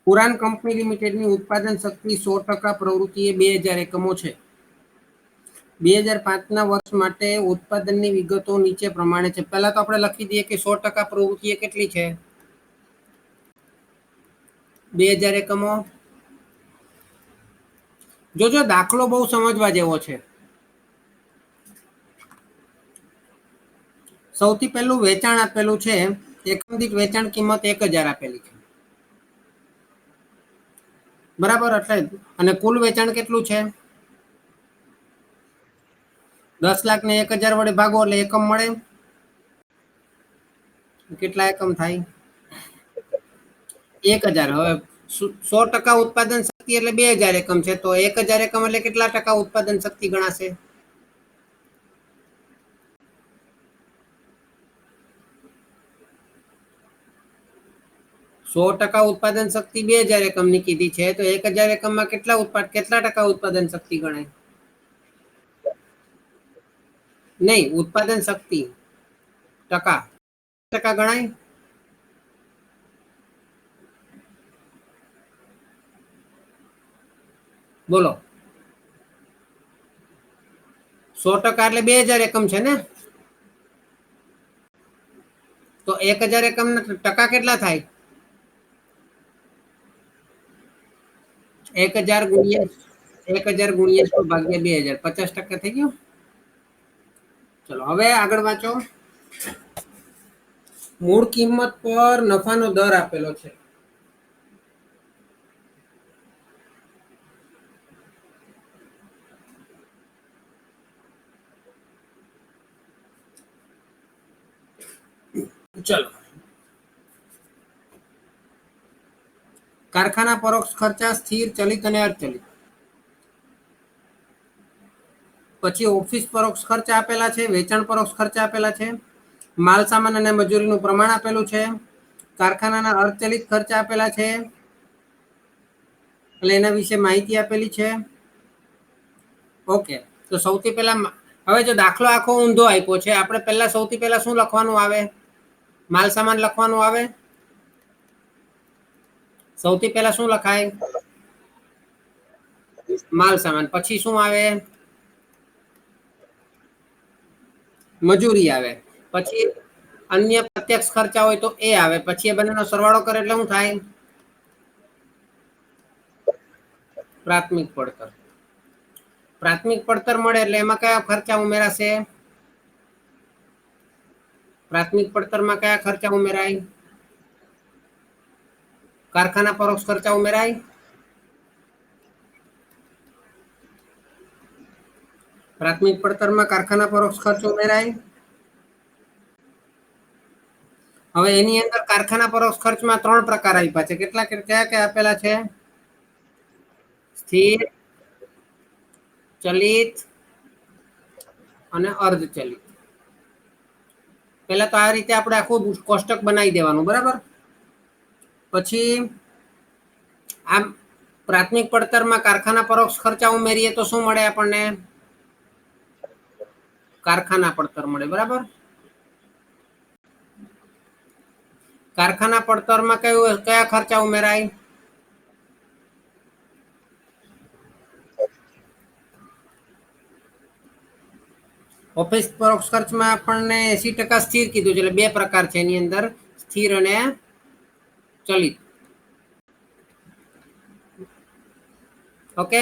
પુરાણ company લિમિટેડની ઉત્પાદન શક્તિ 100% પ્રવૃત્તિએ 2000 એકમો છે. 2005ના વર્ષ માટે ઉત્પાદનની વિગતો નીચે પ્રમાણે છે. પહેલા તો આપણે લખી દઈએ કે 100% પ્રવૃત્તિએ કેટલી છે? 2000 એકમો. જોજો દાખલો બહુ સમજવા જેવો છે. સૌથી પહેલું વેચાણ આપેલું છે. એકમ દીઠ વેચાણ કિંમત 1000 આપેલી છે. બરાબર. એટલે અને કુલ વેચાણ કેટલું છે? 10 લાખ ને 1000 વડે ભાગો એટલે એકમ મળે. કેટલા એકમ થાય? 1000. હવે 100% ઉત્પાદન શક્તિ એટલે 2000 એકમ છે, તો 1000 એકમ એટલે કેટલા ટકા ઉત્પાદન શક્તિ ગણાશે? 100% ઉત્પાદન શક્તિ 2000 એકમની કીધી છે, તો 1000 એકમમાં કેટલા ટકા ઉત્પાદન શક્તિ ગણાય? નહીં, ઉત્પાદન શક્તિ ટકા. ટકા ગણાય? બોલો. 100% એટલે 2000 એકમ છે ને? તો 1000 એકમ ટકા કેટલા થાય? 1000 ગુણ્યા 100 ભાગ્યા 2000, 50% થઈ ગયું. ચલો હવે આગળ વાંચો. મૂળ કિંમત પર નફાનો દર આપેલો છે. ચલો. કારખાના પરોક્ષ ખર્ચા સ્થિર, ચલિત અને અચલિત. પછી ઓફિસ પરોક્ષ ખર્ચા આપેલા છે, વેચાણ પરોક્ષ ખર્ચા આપેલા છે, માલ સામાન અને મજૂરીનું પ્રમાણ આપેલું છે, કારખાનાના અર્ધચલિત ખર્ચા આપેલા છે, એટલે એના વિશે માહિતી આપેલી છે. ઓકે. તો સૌથી પહેલા હવે જો દાખલો આખો ઊંધો આપ્યો છે, આપણે પહેલા સૌથી પહેલા શું લખવાનું આવે? માલ સામાન લખવાનું આવે. સૌથી પહેલા શું લખાય? માલ સામાન. પછી શું આવે? મજૂરી આવે. પછી અન્ય પ્રત્યક્ષ ખર્ચા હોય તો એ આવે. પછી એ બંનેનો સરવાળો કરે એટલે શું થાય? પ્રાથમિક પડતર. પ્રાથમિક પડતર મળે એટલે એમાં કયા ખર્ચા ઉમેરાશે? પ્રાથમિક પડતરમાં કયા ખર્ચા ઉમેરાય? કારખાના પરોક્ષ ખર્ચા ઉમેરાય. પ્રાથમિક પડતરમાં કારખાના પરોક્ષ ખર્ચ ઉમેરાય. હવે એની અંદર કારખાના પરોક્ષ ખર્ચમાં 3 પ્રકાર આપ્યા છે. કયા કયા આપેલા છે? સ્થિર, ચલિત અને અર્ધચલિત. પેલા તો આ રીતે આપણે આખું કોષ્ટક બનાવી દેવાનું, બરાબર. પછી આમ પ્રાથમિક પડતરમાં કારખાના પરોક્ષ ખર્ચા ઉમેરીએ તો શું મળે આપણને? કારખાના પડતર મળે, બરાબર. કારખાના પડતરમાં કયા ખર્ચા ઉમેરાય? ઓફિસ પરોક્ષ ખર્ચમાં આપણને 80% સ્થિર કીધું છે, એટલે 2 પ્રકાર છે એની અંદર, સ્થિર અને ચલિત. ઓકે.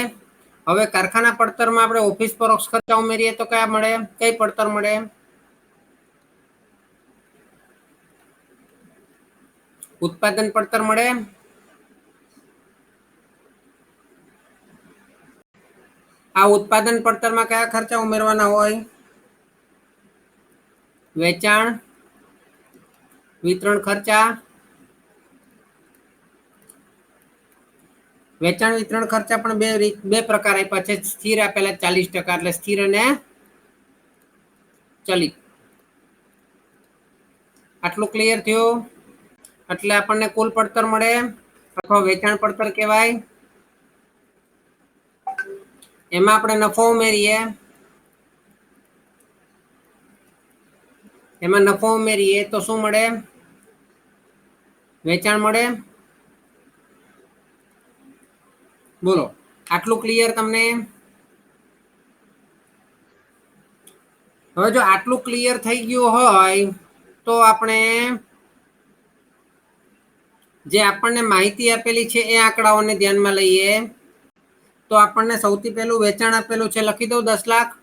હવે કારખાના પડતરમાં આપણે ઓફિસ પરોક્ષ ખર્ચા ઉમેરીએ તો કયા મળે? કઈ પડતર મળે? ઉત્પાદન પડતર મળે. આ ઉત્પાદન પડતરમાં કયા ખર્ચા ઉમેરવાના હોય? વેચાણ, વિતરણ ખર્ચા. વેચાણ વિતરણ ખર્ચા પણ બે પ્રકાર આપ્યા છે. સ્થિર આપેલા 40%, એટલે સ્થિર અને ચલિત. આટલું ક્લિયર થયું? એટલે આપણને કુલ પડતર મળે અથવા વેચાણ પડતર કહેવાય. એમાં આપણે નફો ઉમેરીએ. એમાં નફો ઉમેરીએ તો શું મળે? વેચાણ મળે. બોલો આટલું ક્લિયર તમને? હવે જો આટલું ક્લિયર થઈ ગયું હોય તો આપણે જે આપણને માહિતી આપેલી છે એ આંકડાઓને ધ્યાનમાં લઈએ. તો આપણને સૌથી પહેલું વેચાણ આપેલું છે, લખી દઉં 10 લાખ.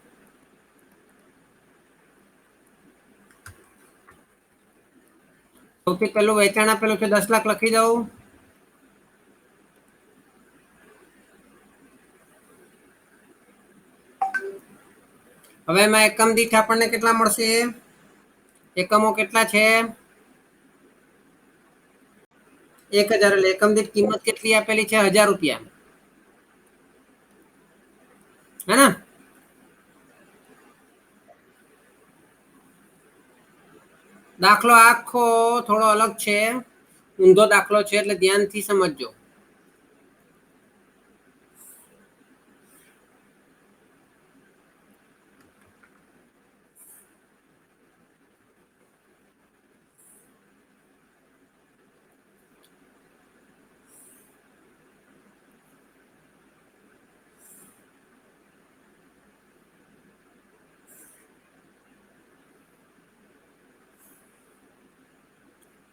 સૌથી પહેલું વેચાણ આપેલું છે 10 લાખ, લખી દઉં. હવે એમાં એકમ દીઠ આપણને કેટલા મળશે? એકમો કેટલા છે? 1000. એટલે એકમ દીઠ કિંમત કેટલી આપેલી છે? 1000 રૂપિયા. હે ને? દાખલો આખો થોડો અલગ છે, ઊંધો દાખલો છે, એટલે ધ્યાનથી સમજજો.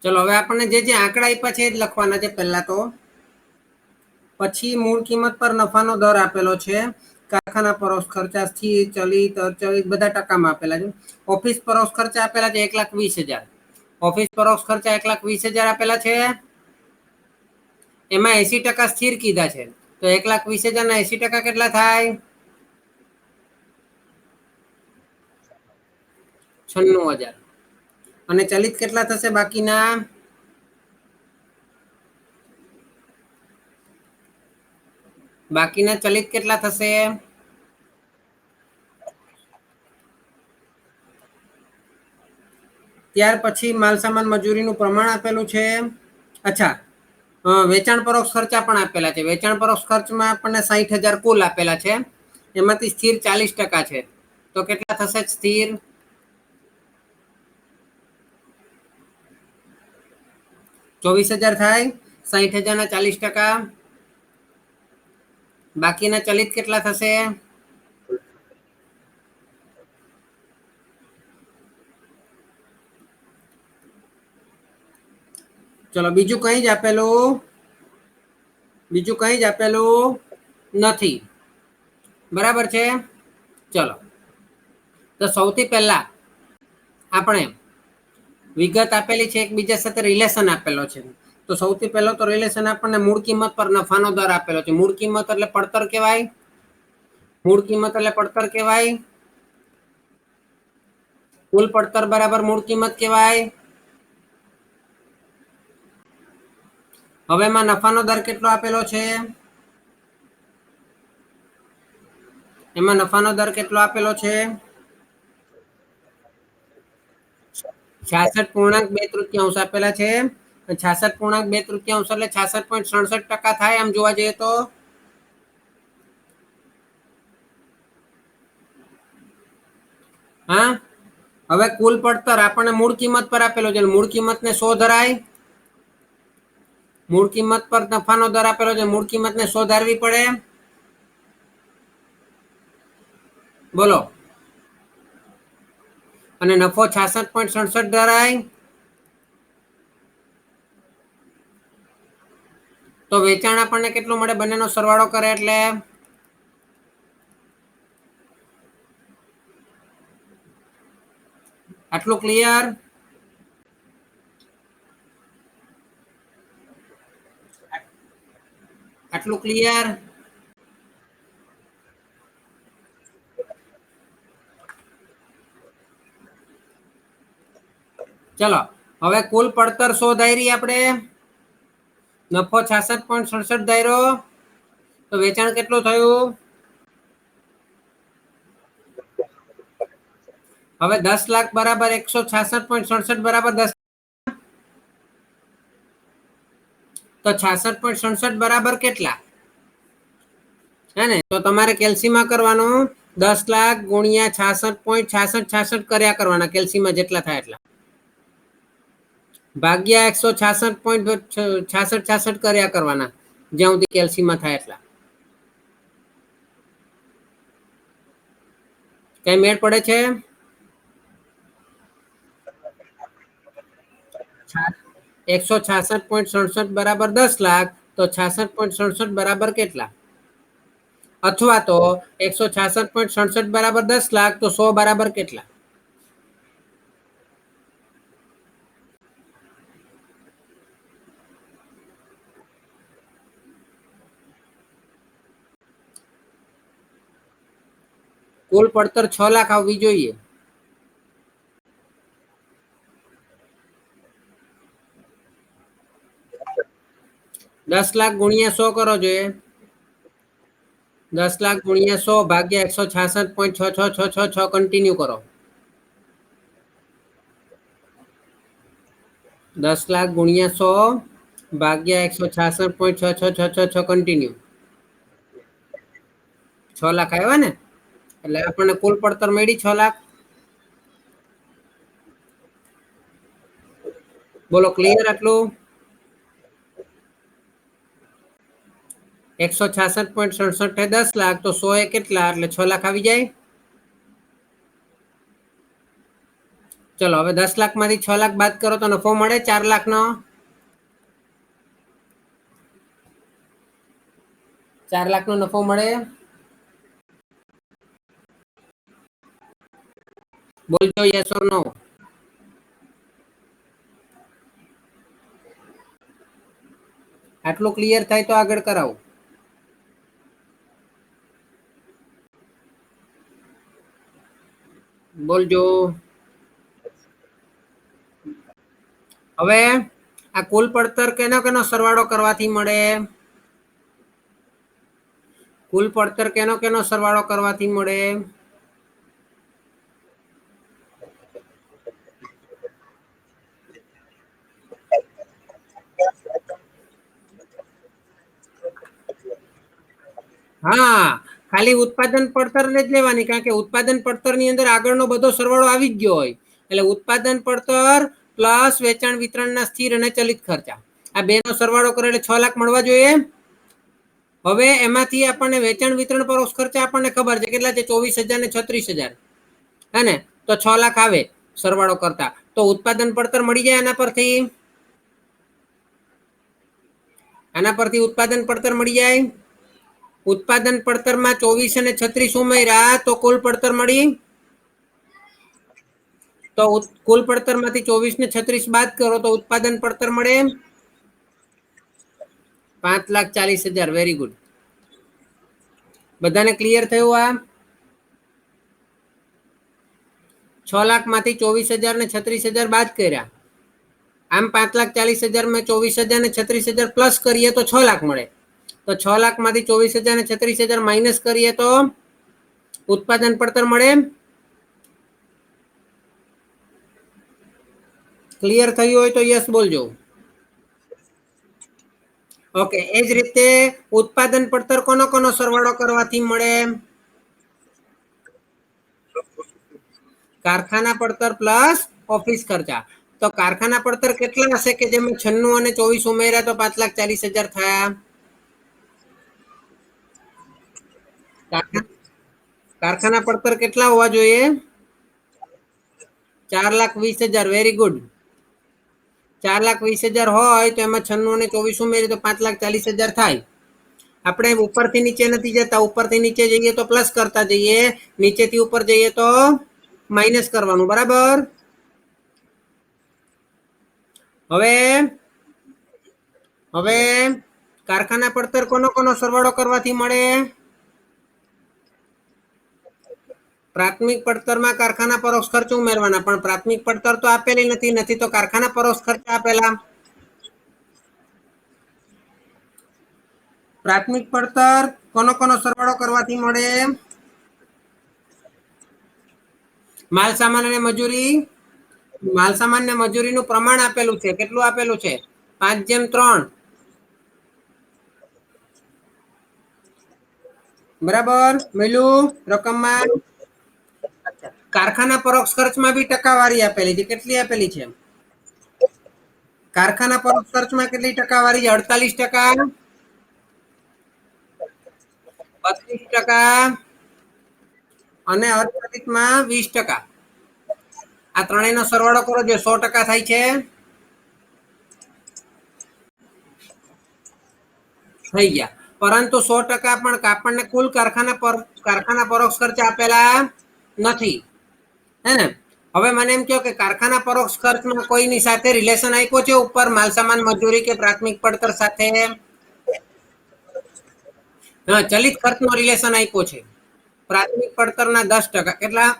ચલો હવે આપણને જે આંકડા આપ્યા છે એ જ લખવાના છે પહેલા તો. પછી મૂળ કિંમત પર નફાનો દર આપેલો છે. કારખાના પરોક્ષ ખર્ચા, સ્થિર, ચલિત, અચલિત બધા ટકામાં આપેલા છે. ઓફિસ પરોક્ષ ખર્ચા આપેલા છે 1,20,000. ઓફિસ પરોક્ષ ખર્ચા 1,20,000 આપેલા છે. એમાં 80% સ્થિર કીધા છે. તો 1,20,000 ના 80% કેટલા થાય? 96,000. અને ચલિત કેટલા થશે બાકીના? બાકીના ચલિત કેટલા થશે? ત્યાર પછી માલસામાન મજૂરીનું પ્રમાણ આપેલું છે. અચ્છા, વેચાણ પરોક્ષ ખર્ચા પણ આપેલા છે. વેચાણ પરોક્ષ ખર્ચમાં આપણને 60,000 કુલ આપેલા છે. એમાંથી સ્થિર 40% છે. તો કેટલા થશે સ્થિર? 24,000 થાય. 60,000 ના 40%. બાકીના ચલિત કેટલા થશે? ચલો બીજું કઈ જ આપેલું? બીજું કઈ જ આપેલું નથી. બરાબર છે? ચલો તો સૌથી પહેલા આપણે વિગત આપેલી છે, એકબીજા સાથે રિલેશન આપેલો છે. તો સૌથી પહેલો તો રિલેશન આપણને મૂળ કિંમત પર નફાનો દર આપેલો છે. મૂળ કિંમત એટલે પડતર કહેવાય. મૂળ કિંમત એટલે પડતર કહેવાય. કુલ પડતર બરાબર મૂળ કિંમત કહેવાય. હવે એમાં નફાનો દર કેટલો આપેલો છે? એમાં નફાનો દર કેટલો આપેલો છે? 66.2 આપેલા છે. 66.2 એટલે 66.67% થાય આમ જોવા જઈએ તો. હા, હવે કુલ પડતર આપણને મૂળ કિંમત પર આપેલો છે. મૂળ કિંમતને 100 ધરાય. મૂળ કિંમત પર નફાનો દર આપેલો છે. મૂળ કિંમતને 100 ધારવી પડે. બોલો. અને નફો 66.67 ધરાય. તો વેચાણ આપણને કેટલું મળે બંનેનો સરવાળો કરે એટલે? આટલું ક્લિયર? આટલું ક્લિયર? ચલો હવે કુલ પડતર 100 ધારી આપણે. નફો 66.67 ધાર્યો. તો વેચાણ કેટલું થયું? હવે 10 લાખ બરાબર 166.67 બરાબર 10. તો 66.67 બરાબર કેટલા? હે ને? તો તમારે કેલ્સીમાં કરવાનું 10 લાખ ગુણ્યા 66.66 કર્યા કરવાના. કેલ્સીમાં જેટલા થાય એટલા ભાગ્યા 166.66 કર્યા કરવાના જ્યાં સુધી કેલ્સીમાં થાય એટલા. કઈ મેળ પડે છે? 166.67 બરાબર 10 લાખ, તો 66.67 બરાબર કેટલા? અથવા તો 166.67 બરાબર 10 લાખ, તો 100 બરાબર કેટલા? કુલ પડતર 6 લાખ આવવી જોઈએ. દસ લાખ ગુણ્યા 100 કરો જોઈએ. 10 લાખ ગુણ્યા 100 ભાગ્યા 166.6666 કન્ટિન્યુ કરો. 10 લાખ ગુણ્યા 100 ભાગ્યા 166.6666 કન્ટિન્યુ. 6 લાખ આવ્યા ને? એટલે આપણને કુલ પડતર મળી 6 લાખ. બોલો ક્લિયર આટલું? 166.67 એ 10 લાખ, તો 100 એ કેટલા? એટલે 6 લાખ આવી જાય. ચલો હવે 10 લાખ માંથી 6 લાખ બાદ કરો તો નફો મળે 4 લાખ નો. 4 લાખ નો નફો મળે. બોલજો યસ ઓર નો. આટલું ક્લિયર થાય તો આગળ કરાવો. બોલજો. હવે આ કુલ પડતર કેનો કેનો સરવાળો કરવાથી મળે? કુલ પડતર કેનો કેનો સરવાળો કરવાથી મળે? હા, ખાલી ઉત્પાદન પડતર ને જ લેવાની, કારણ કે ઉત્પાદન પડતર ની અંદર આગળનો બધો સરવાળો આવી જ ગયો હોય. એટલે ઉત્પાદન પડતર પ્લસ વેચાણ વિતરણના સ્થિર અને ચલિત ખર્ચા, આ બે નો સરવાળો કરો એટલે 6 લાખ મળવા જોઈએ. હવે એમાંથી આપણને વેચાણ વિતરણ પરોક્ષ ખર્ચા આપણને ખબર છે કેટલા છે? 24,000 ને 36,000. હે ને? તો 6 લાખ આવે સરવાળો કરતા. તો ઉત્પાદન પડતર મળી જાય આના પરથી. આના પરથી ઉત્પાદન પડતર મળી જાય. ઉત્પાદન પડતર માં 24 અને 36 ઉમેર્યા તો કુલ પડતર મળી. તો કુલ પડતર માંથી 24 ને 36 બાદ કરો તો ઉત્પાદન પડતર મળે 5,40,000. Very good. બધાને ક્લિયર થયું? આ 6 લાખ માંથી 24,000 ને 36,000 બાદ કર્યા. આમ 5,40,000 માં 24,000 ને 36,000 પ્લસ કરીએ તો 6 લાખ મળે. તો 6 લાખ માંથી 24,000 ને 36,000 માઇનસ કરીએ તો ઉત્પાદન પડતર મળે. ક્લિયર થયું હોય તો યસ બોલજો. ઓકે, એ જ રીતે ઉત્પાદન પડતર કોનો કોનો સરવાળો કરવાથી મળે? કારખાના પડતર પ્લસ ઓફિસ ખર્ચા. તો કારખાના પડતર કેટલા હશે કે જેમાં 96 અને 24 ઉમેર્યા તો 5,40,000 થયા? કારખાના પડતર કેટલા હોવા જોઈએ? 4,20,000. Very good. 4,20,000 હોય તો એમાં 96 અને 24 ઉમેરીએ તો 5,40,000 થાય. આપણે ઉપરથી નીચે નથી જતા, ઉપરથી નીચે જઈએ તો પ્લસ કરતા જઈએ, નીચેથી ઉપર જઈએ તો માઇનસ કરવાનું. બરાબર? હવે કારખાના પડતર કોનો કોનો સરવાળો કરવાથી મળે? પ્રાથમિક પડતરમાં કારખાના પરોક્ષ ખર્ચ ઉમેરવાના, પણ પ્રાથમિક પડતર તો આપેલી નથી તો કારખાના પરોક્ષ ખર્ચ આપેલા. પ્રાથમિક પડતર કોનો કોનો સરવાળો કરવાથી મળે? માલ સામાન અને મજૂરી. માલ સામાન ને મજૂરીનું પ્રમાણ આપેલું છે. કેટલું આપેલું છે? 5:3. બરાબર મેલું રકમમાં. કારખાના પરોક્ષ ખર્ચમાં બી ટકાવારી આપેલી છે. કેટલી આપેલી છે? કારખાના પરોક્ષ ખર્ચમાં કેટલી ટકાવારી છે? 48%, 32%, અને અર્ધચલિતમાં 20%. આ ત્રણેયનો સરવાળો કરો જે 100% થાય છે. થઈ ગયા. પરંતુ 100% પણ આપણને કુલ કારખાના પરોક્ષ ખર્ચ આપેલા નથી, હે ને? હવે મને એમ કહો કે કારખાના પરોક્ષ ખર્ચમાં કોઈની સાથે રિલેશન આપ્યો છે ઉપર માલસામાન મજૂરી કે પ્રાથમિક પડતર સાથે? હા, ચલિત ખર્ચનો રિલેશન આપ્યો છે. પ્રાથમિક પડતરના 10%. કેટલા?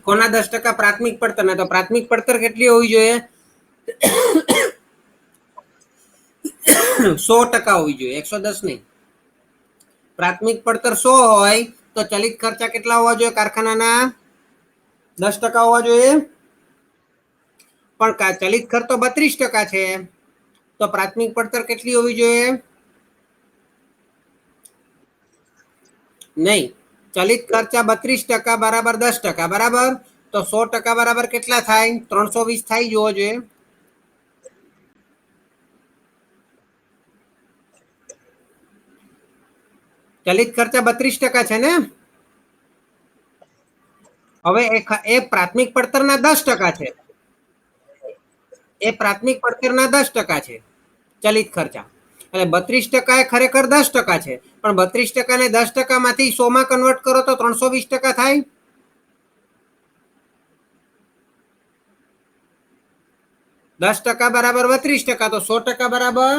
કોના 10%? પ્રાથમિક પડતરના. તો પ્રાથમિક પડતર કેટલી હોવી જોઈએ? 100% હોવી જોઈએ, 110 નહીં. પ્રાથમિક પડતર 100 હોય તો ચલિત ખર્ચા કેટલા હોવા જોઈએ કારખાનાના? 10% હોવા જોઈએ. પણ ચલિત ખર્ચ તો 32% છે, તો પ્રાથમિક પડતર કેટલી હોવી જોઈએ? નહીં, ચલિત ખર્ચા 32% બરાબર 10%, બરાબર. તો 100% બરાબર કેટલા થાય? 320 થાય જોવો જોઈએ. ચલિત ખર્ચા 32% છે ને? હવે એ પ્રાથમિક પડતરના 10% છે. એ પ્રાથમિક પડતરના 10% છે ચલિત ખર્ચા. એટલે 32% એ ખરેખર 10% છે, પણ 32% ને 10% માંથી 100 માં કન્વર્ટ કરો તો 320% થાય. 10% બરાબર 32%, તો 100% બરાબર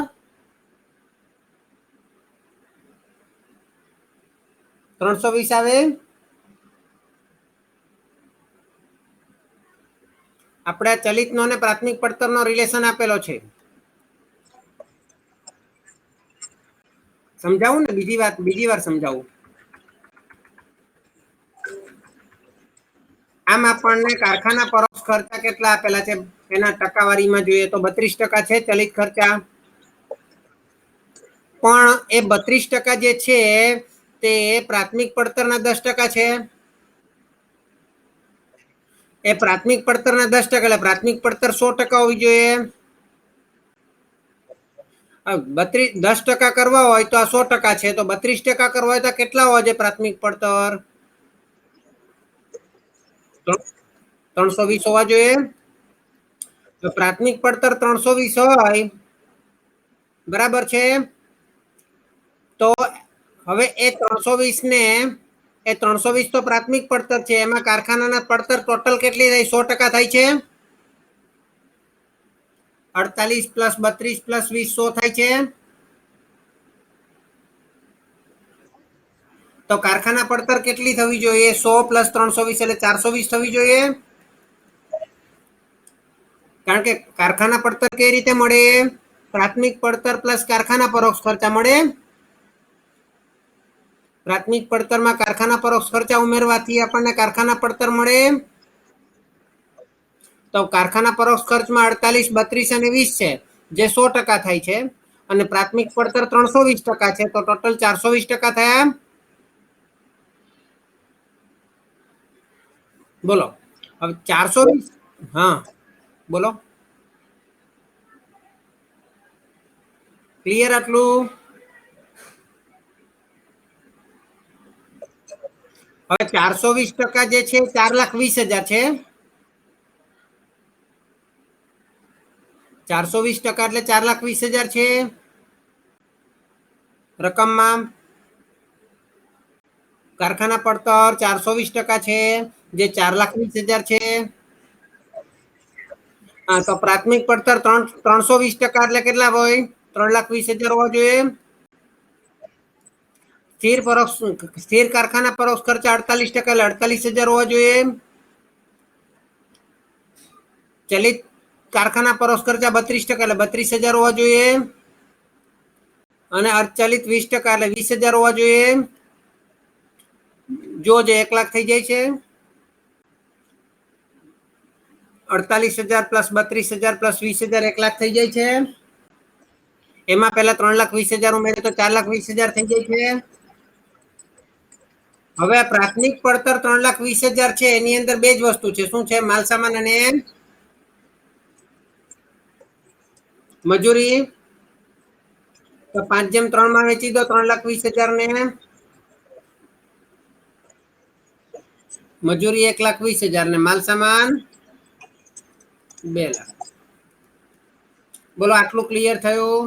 320 આવે. આપણે ચલિતનો અને પ્રાથમિક પડતરનો રિલેશન આપેલો છે. સમજાવું ને? બીજી વાર સમજાવું. આમ આપણને કારખાના પરોક્ષ ખર્ચા કેટલા આપેલા છે એના ટકાવારીમાં જોઈએ તો 32% છે ચલિત ખર્ચા. પણ એ 32% જે છે તે પ્રાથમિક પડતરના 10% છે. એ પ્રાથમિક પડતરના 10%, એટલે પ્રાથમિક પડતર 100% હોવી જોઈએ. 10% કરવા હોય તો આ 100% છે, તો 32% કરવા હોય તો કેટલા હોવા જોઈએ પ્રાથમિક પડતર? 320 હોવા જોઈએ. તો પ્રાથમિક પડતર 320 હોય, બરાબર છે. તો હવે એ 320 ને એ 320 તો પ્રાથમિક પડતર છે, એમાં કારખાનાના પડતર ટોટલ કેટલી થાય? 100% થાય છે. 48 + 32 + 20 100 થાય છે. તો કારખાના પડતર કેટલી થવી જોઈએ? 100 + 320 એટલે 420 થવી જોઈએ. કારણ કે કારખાના પડતર કઈ રીતે મળે? પ્રાથમિક પડતર પ્લસ કારખાના પરોક્ષ ખર્ચા મળે. પ્રાથમિક પડતરમાં કારખાના પરોક્ષ ખર્ચા ઉમેરવાથી આપણને કારખાના પડતર મળે. તો કારખાના પરોક્ષ ખર્ચમાં 48, 32 અને 20 છે, જે 100% થાય છે. અને પ્રાથમિક પડતર 320% છે, તો ટોટલ 420% થયા. બોલો. હવે 420. હા, બોલો. ક્લિયર આટલું? હવે 420% જે છે 4,20,000 છે. 420% એટલે 4,20,000 છે રકમમાં. કારખાના પડતર 420% છે, જે 4,20,000 છે. હા, તો પ્રાથમિક પડતર 320% એટલે કેટલા હોય? 3,20,000 હોવા જોઈએ. સ્થિર કારખાના પરોક્ષ ખર્ચ 48% એટલે 48,000 હોવા જોઈએ. ચલિત કારખાના પરોક્ષ ખર્ચા 32% એટલે 32,000 હોવા જોઈએ. અને અર્ધચલિત 20% એટલે 20,000 હોવા જોઈએ. જો જે 1 લાખ થઈ જાય છે. 48,000 + 32,000 + 20,000 1 લાખ થઈ જાય છે. એમાં પેલા 3,20,000 ઉમેરે તો 4,20,000 થઈ જાય છે. હવે પ્રાથમિક પડતર 3,20,000 છે, એની અંદર બે જ વસ્તુ છે. શું છે? માલસામાન અને મજૂરી. તો 5/3 માં વેચી દો 3,20,000 ને. મજૂરી 1,20,000 ને માલ સામાન 2 લાખ. બોલો આટલું ક્લિયર થયું?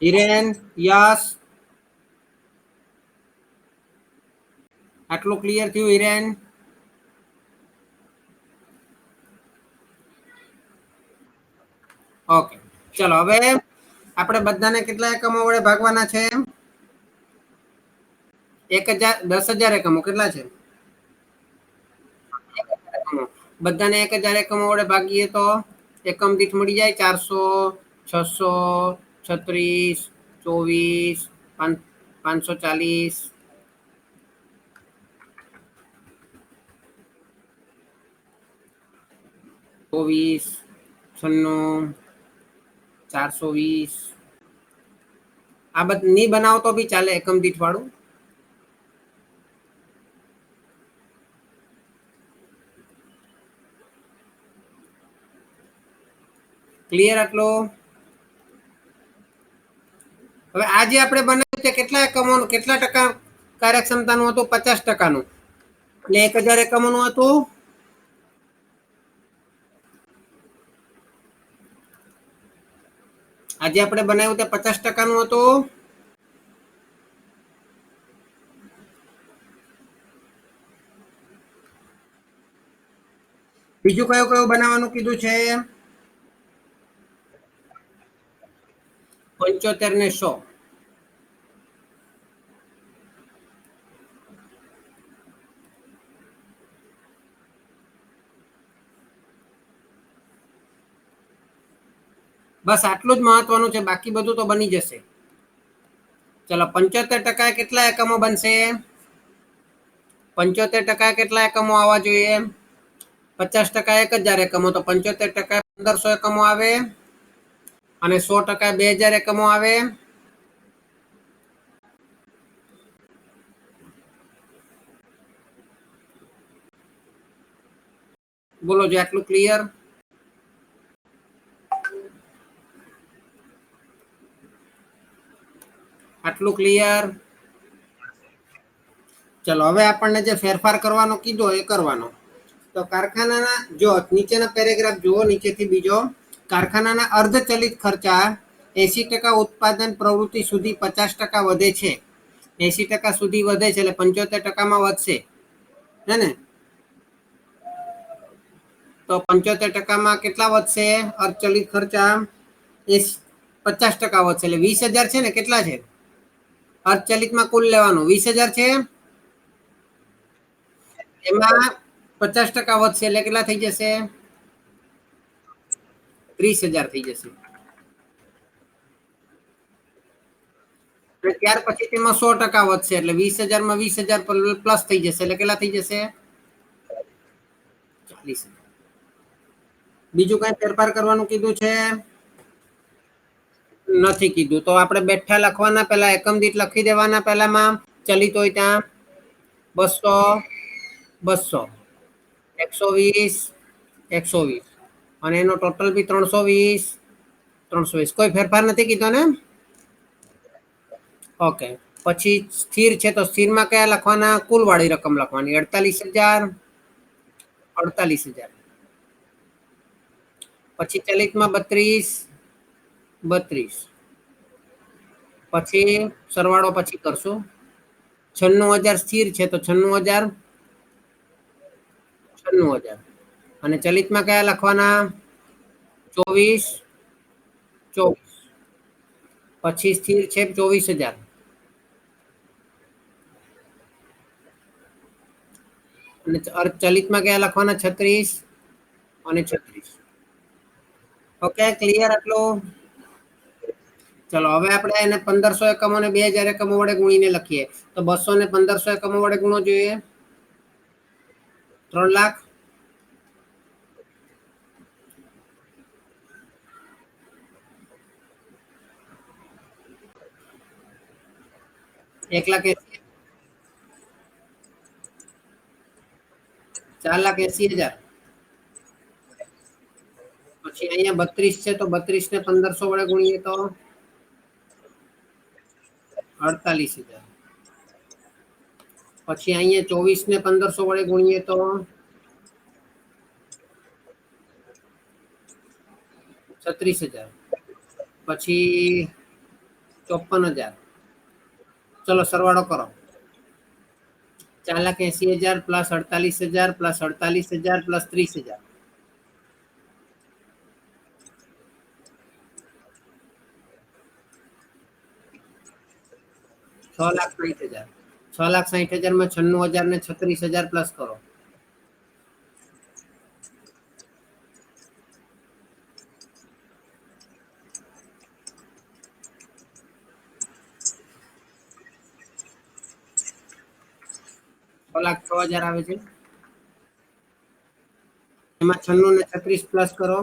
હિરેન, યશ, આટલું ક્લિયર થયું હિરેન? ઓકે, ચલો હવે આપણે બધાને કેટલા એકમો વડે ભાગવાના છે? 1,000, 10,000 એકમો કેટલા છે? બધાને 1,000 એકમો વડે ભાગીએ તો એકમ દીઠ મળી જાય 400, 600, 36, 24, 540, 24, 96, 420. આ બધું નહીં બનાવો તો બી ચાલે એકમ દીઠ વાળું. ક્લિયર આટલો? હવે આજે આપણે બનાવ્યું છે કેટલા એકમોનું, કેટલા ટકા કાર્યક્ષમતાનું હતું? 50%નું. ને 1,000 એકમોનું હતું આજે આપણે બનાવ્યું તે 50%નું હતું. બીજું કયું કયું બનાવવાનું કીધું છે? 75 ને 100. બસ આટલું જ મહત્વનું છે, બાકી બધું તો બની જશે. ચલો 75% કેટલા એકમો બનશે? 75% કેટલા એકમો આવવા જોઈએ? 50% 1,000 એકમો, તો 75% 1,500 એકમો આવે. અને 100% 2,000 એકમો આવે. બોલો જે આટલું ક્લિયર? આટલું ક્લિયર? ચલો હવે આપણને જે ફેરફાર કરવાનો કીધો એ કરવાનો. તો કારખાનાના જો નીચેના પેરેગ્રાફ જુઓ, નીચેથી બીજો. કારખાનાના અર્ધચલિત ખર્ચા 80% ઉત્પાદન પ્રવૃત્તિ સુધી 50% વધે છે. 80% સુધી વધે છે એટલે 75%માં વધશે, હે ને? તો 75%માં કેટલા વધશે અર્ધચલિત ખર્ચા? 50% વધશે એટલે 20,000 છે ને? કેટલા છે અર્ધચલિતમાં કુલ લેવાનું? 20,000 છે. એમાં 50% વધશે એટલે કેટલા થઈ જશે? 30,000 થઈ જશે. ત્યાર પછી તેમાં 100% વધશે એટલે 20,000માં 20,000 પ્લસ થઈ જશે એટલે કેટલા થઈ જશે? 40,000. બીજું કઈ ફેરફાર કરવાનું કીધું છે? નથી કીધું. તો આપણે બેઠા લખવાના, પહેલા એકમ દીઠ લખી દેવાના. પહેલામાં ચલિત હોય ત્યાં 200, 200, 120, 120 અને એનો ટોટલ બી 320, 320. કોઈ ફેરફાર નથી કીધો ને? ઓકે. પછી સ્થિર છે તો સ્થિરમાં કયા લખવાના? કુલ વાળી રકમ લખવાની. 48,000, 48,000. પછી ચલિતમાં 32, 32. પછી સરવાળો પછી કરશું. 96,000 સ્થિર છે તો 96,000, 96,000. અને ચલિતમાં કયા લખવાના? 24, 24. પછી સ્થિર છે 24,000. અને ચલિતમાં કયા લખવાના? 36 અને 36. ઓકે, ક્લિયર આટલું? ચલો હવે આપણે એને 1,500 એકમો અને 2,000 એકમો વડે ગુણીને લખીએ. તો 200 ને 1,500 એકમો વડે ગુણવો જોઈએ. 3 લાખ. એક લાખ 4,80,000. પછી અહીંયા 32 છે તો 32 ને 1,500 વડે ગુણીએ તો 48,000 પછી અહીંયા 24 ને 1500 વડે ગુણીએ તો 36,000 પછી 54,000 ચલો સરવાળો કરો 4,80,000 પ્લસ 48,000 પ્લસ 48,000 પ્લસ 30,000 6,60,000 6,60,000 માં 96,000 ને 36,000 પ્લસ કરો લાખ 6,000 આવે છે એમાં 96 ને 36 પ્લસ કરો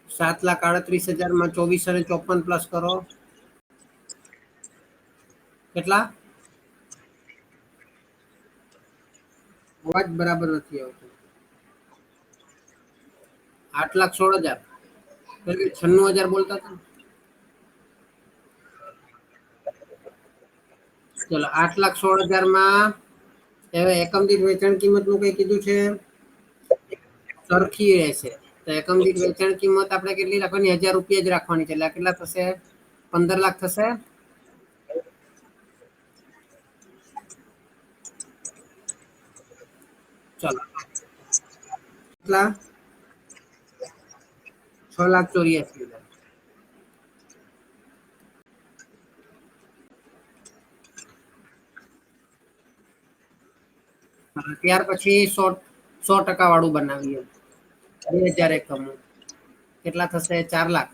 7,38,000 માં 24 અને 54 પ્લસ કરો કેટલા અવાજ બરાબર નથી આવતો 8,16,000 96,000 બોલતા હતા ચલો 8,16,000 માં હવે એકમ દીઠ વેચાણ કિંમત નું કઈ કીધું છે સરખી રહેશે તો એકમ દીઠ વેચાણ કિંમત આપણે કેટલી રાખવાની 1,000 રૂપિયા જ રાખવાની છે એટલે કેટલા થશે 15 લાખ થશે ચલો કેટલા 6,84,000 ત્યાર પછી 100% વાળું બનાવીએ 2,000 એકમ કેટલા થશે 4 લાખ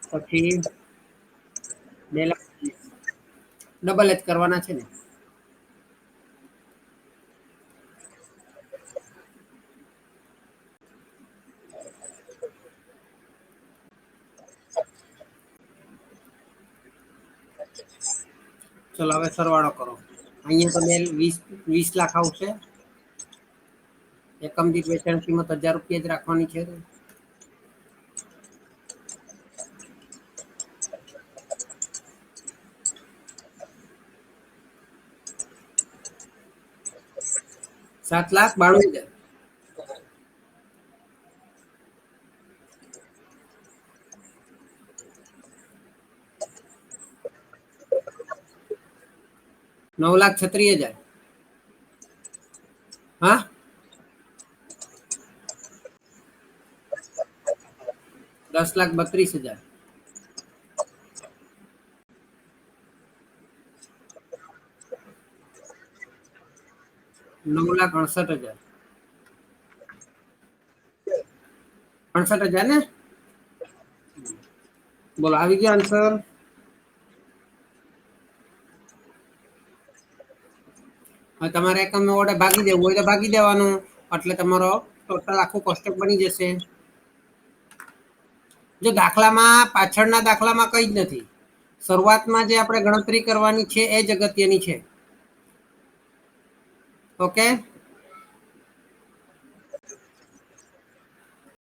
પછી 2 લાખ ડબલ જ કરવાના છે ને ચલો હવે સરવાળો કરો અહીંયા તો 20 લાખ આવશે એકમ દીઠ વેચાણ કિંમત 1,000 રૂપિયા જ રાખવાની છે 7,92,000 9,36,000 હા 10,32,000 9,68,000 68,000 ને બોલો આવી ગયો આન્સર તમારે એકમ વડે ભાગી દેવું હોય તો ભાગી દેવાનું એટલે તમારો ટોટલ આખું કોષ્ટક બની જશે જો દાખલામાં પાછળના દાખલામાં કઈ જ નથી શરૂઆતમાં જે આપણે ગણતરી કરવાની છે એ જ અગત્યની છે ઓકે